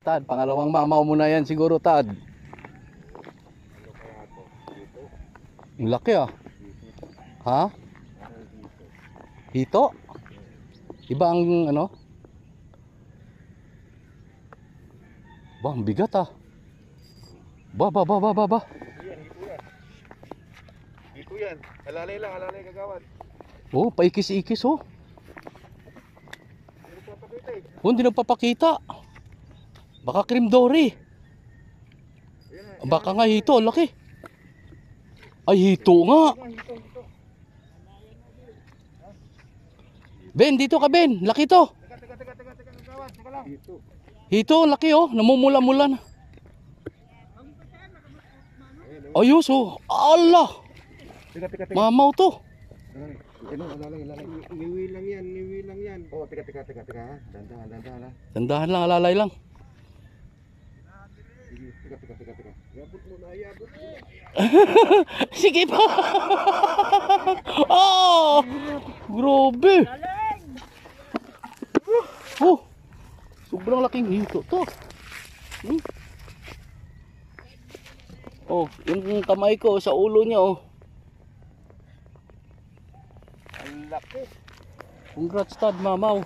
Tad, pangalawang mamaw mo na yan siguro, Tad. Ang laki ah. Ha? Hito? Iba ang ano? Ba, ang bigat ah. Ba. Ito yan. Alalay lang, alalay kagawad. Oh, paikis-ikis oh. Hindi nagpapakita eh. Oh, hindi nagpapakita. Baka cream dory. Baka nga hito, laki. Ay, hito nga. Ben, dito ka Ben. Laki to. Teka, kagawad. Teka lang. Hito, laki oh. Namumula-mula na. Ayos oh. Allah. Teka. Mamaw to. Alalay. Niwi lang yan. Oh, teka. Dandahan. Dandahan lang, alalay lang. Teka. Yabot mo na, yabot mo. Sige pa. Oh! Grabe. Oh. Sobrang laking hito to. Oh, yung kamay ko sa ulo niya oh. Ang laki. Congrats Tad, mamaw.